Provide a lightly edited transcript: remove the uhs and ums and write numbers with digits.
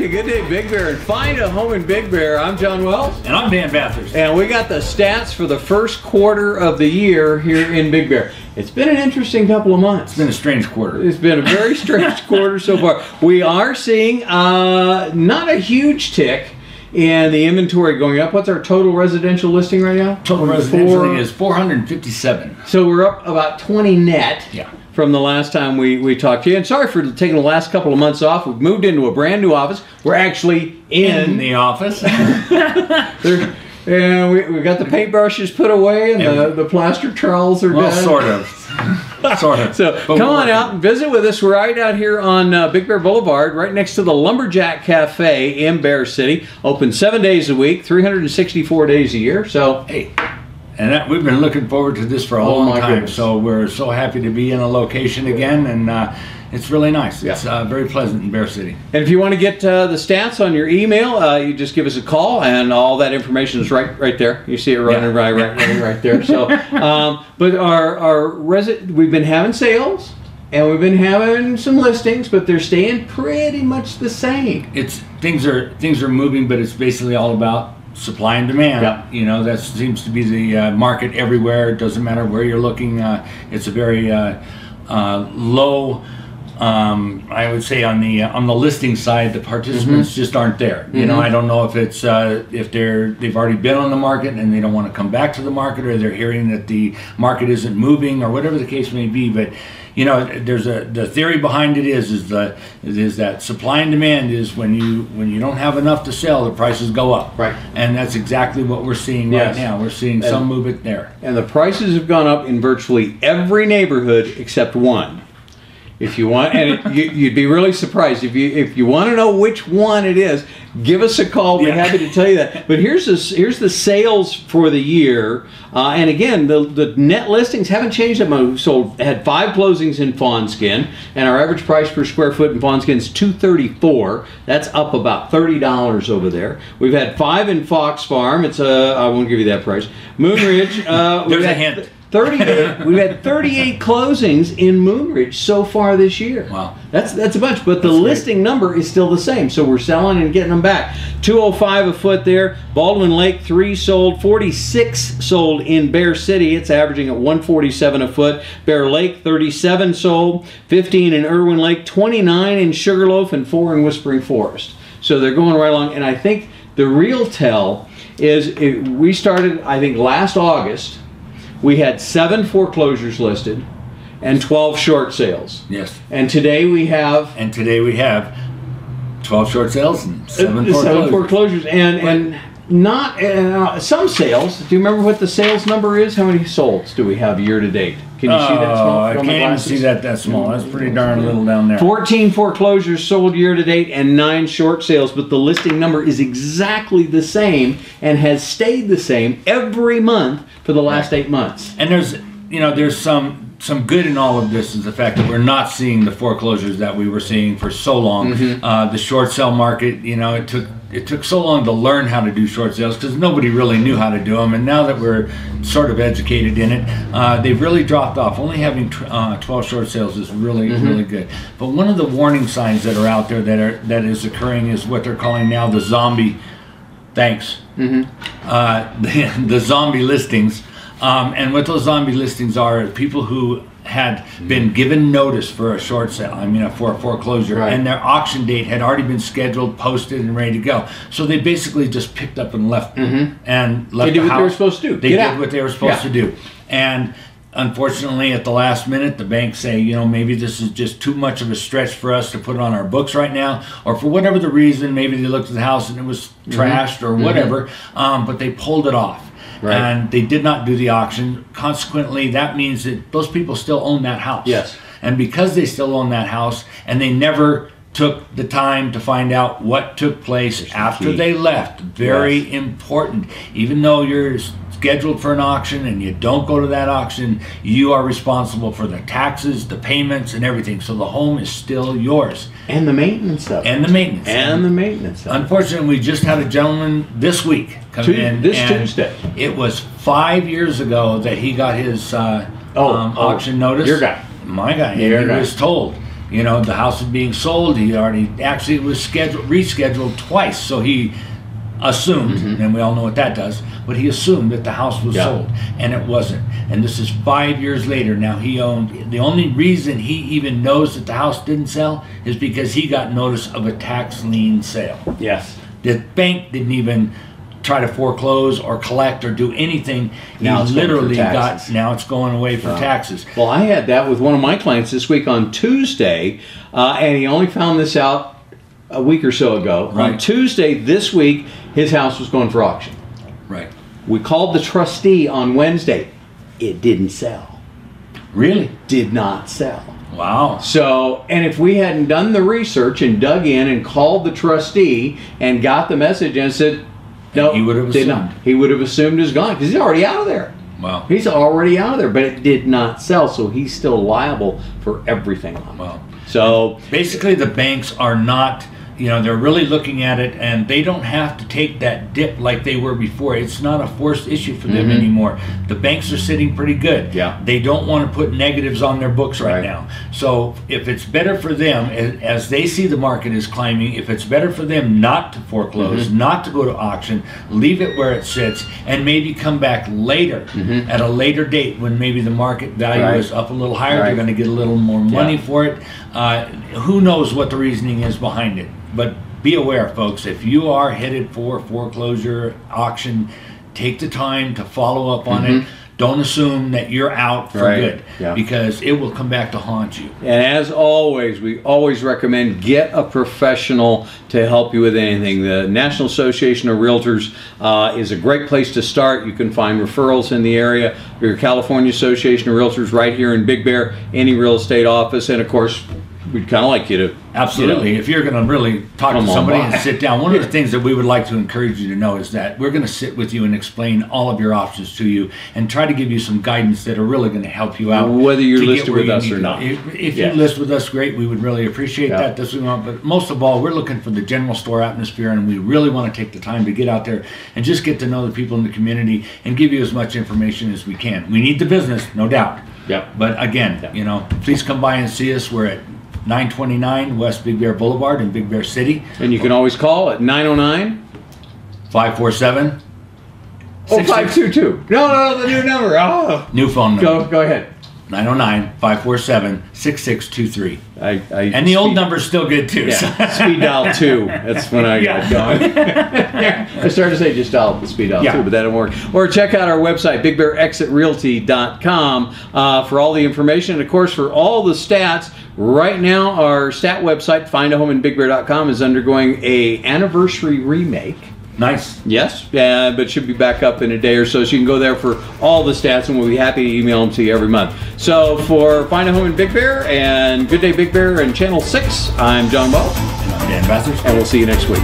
Hey, good day, Big Bear, and find a home in Big Bear. I'm John Wells. And I'm Dan Bathurst. And we got the stats for the first quarter of the year here in Big Bear. It's been an interesting couple of months. It's been a strange quarter. It's been a very strange quarter so far. We are seeing not a huge tick in the inventory going up. What's our total residential listing right now? Total residential listing is 457. So we're up about 20 net. Yeah. From the last time we talked to you. And sorry for taking the last couple of months off. We've moved into a brand new office. We're actually in the office. And we got the paintbrushes put away and the plaster trowels are done. Sort of. Sort of. So come on out and visit with us. We're right out here on Big Bear Boulevard, right next to the Lumberjack Cafe in Bear City. Open 7 days a week, 364 days a year. So, hey. And we've been looking forward to this for a long time. Goodness. So we're so happy to be in a location again, and it's really nice. Yeah. It's very pleasant in Bear City. And if you want to get the stats on your email, you just give us a call, and all that information is right there. You see it running right there. So, but we've been having sales, and we've been having some listings, but they're staying pretty much the same. Things are moving, but it's basically all about supply and demand. Yep. You know, that seems to be the market everywhere. It doesn't matter where you're looking. It's a very low. I would say on the listing side, the participants just aren't there. You know, I don't know if it's if they've already been on the market and they don't want to come back to the market, or they're hearing that the market isn't moving, or whatever the case may be. But you know, there's the theory behind it is that supply and demand is when you don't have enough to sell, the prices go up. Right. And that's exactly what we're seeing right now. We're seeing some movement there. And the prices have gone up in virtually every neighborhood except one. If you want, and you'd be really surprised if you want to know which one it is. Give us a call. We're happy to tell you that. But here's the sales for the year, and again, the net listings haven't changed that much. We had 5 closings in Fawnskin, and our average price per square foot in Fawnskin is $234. That's up about $30 over there. We've had 5 in Fox Farm. It's I won't give you that price. Moonridge. There's a hint. 38. We've had 38 closings in Moonridge so far this year. Wow, that's a bunch. But the listing number is still the same, so we're selling and getting them back. 205 a foot there. Baldwin Lake 3 sold. 46 sold in Bear City. It's averaging at 147 a foot. Bear Lake 37 sold. 15 in Irwin Lake. 29 in Sugarloaf, and 4 in Whispering Forest. So they're going right along. And I think the real tell is we started, I think, last August. We had 7 foreclosures listed and 12 short sales. Yes. And today we have 12 short sales and 7 foreclosures. 7 foreclosures and not some sales. Do you remember what the sales number is? How many solds do we have year to date? Can you see that small? I can't even see that small. That's pretty darn little down there. 14 foreclosures sold year to date and 9 short sales, but the listing number is exactly the same and has stayed the same every month for the last 8 months. And there's some good in all of this is the fact that we're not seeing the foreclosures that we were seeing for so long. The short sale market, it took so long to learn how to do short sales because nobody really knew how to do them, and now that we're sort of educated in it, they've really dropped off. Only having 12 short sales is really good. But one of the warning signs that are out there that is occurring is what they're calling now the zombie. Thanks. The zombie listings. And what those zombie listings are people who had been given notice for a short sale, for a foreclosure, and their auction date had already been scheduled, posted, and ready to go. So they basically just picked up and left and left the house. They did what they were supposed to do. They did what they were supposed to do. And unfortunately, at the last minute, the banks say, maybe this is just too much of a stretch for us to put it on our books right now, or for whatever the reason, maybe they looked at the house and it was trashed or whatever, but they pulled it off. Right. And they did not do the auction. Consequently, that means that those people still own that house. Yes. And because they still own that house, and they never took the time to find out what took place after they left, very important. Even though you're scheduled for an auction and you don't go to that auction, you are responsible for the taxes, the payments, and everything. So the home is still yours. And the maintenance stuff. And the maintenance. And the maintenance stuff. Unfortunately, we just had a gentleman this week come in. This Tuesday. It was 5 years ago that he got his auction notice. Your guy. My guy. And he was told, You know, the house is being sold. He already actually was rescheduled twice. So he assumed, and we all know what that does, but he assumed that the house was sold, and it wasn't. And this is 5 years later. Now he owned. The only reason he even knows that the house didn't sell is because he got notice of a tax lien sale. Yes. The bank didn't even try to foreclose or collect or do anything. Now it's literally going for got. taxes. Now it's going away for taxes. Well, I had that with one of my clients this week on Tuesday, and he only found this out a week or so ago. Right. On Tuesday this week, his house was going for auction. Right. We called the trustee on Wednesday. It didn't sell. Really? Did not sell. Wow. So, and if we hadn't done the research and dug in and called the trustee and got the message and said, no, he would have did assumed. not. He would have assumed it's gone because he's already out of there. Wow. He's already out of there, but it did not sell, so he's still liable for everything on it. Wow. So basically, the banks are not, you know, they're really looking at it, and they don't have to take that dip like they were before. It's not a forced issue for them anymore. The banks are sitting pretty good. Yeah. They don't want to put negatives on their books right Right. now. So if it's better for them, as they see the market is climbing, if it's better for them not to foreclose, not to go to auction, leave it where it sits, and maybe come back later at a later date when maybe the market value Right. is up a little higher, Right. they're going to get a little more money for it. Who knows what the reasoning is behind it? But be aware, folks, if you are headed for foreclosure, auction, take the time to follow up on it. Don't assume that you're out for Right. good, Yeah. because it will come back to haunt you. And as always, we always recommend get a professional to help you with anything. The National Association of Realtors is a great place to start. You can find referrals in the area. Your California Association of Realtors right here in Big Bear, any real estate office, and of course, we'd kind of like you to Absolutely. If you're going to really talk to Come on somebody by. and sit down, one of the things that we would like to encourage you to know is that we're going to sit with you and explain all of your options to you and try to give you some guidance that are really going to help you out. Whether you're to get listed where with you us need or to not. go. If Yes. you list with us, great. We would really appreciate Yeah. that. That's what we want. But most of all, we're looking for the general store atmosphere, and we really want to take the time to get out there and just get to know the people in the community and give you as much information as we can. We need the business, no doubt. Yep. But again, you know, please come by and see us. We're at 929 West Big Bear Boulevard in Big Bear City. And you can always call at 909 547 522. No, the new number. Oh. New phone number. Go ahead. 909-547-6623. And the speed, old number's still good too. so- Yeah, speed dial 2. That's when I got going. I started to say just dial the speed dial 2, but that didn't work. Or check out our website, BigBearExitRealty.com, for all the information. And of course, for all the stats, right now our stat website, findahomeInBigBear.com, is undergoing a anniversary remake. Nice. Yes, but should be back up in a day or so. So you can go there for all the stats, and we'll be happy to email them to you every month. So for Find a Home in Big Bear and Good Day Big Bear and Channel 6, I'm John Ball. And I'm Dan Bathurst. And we'll see you next week.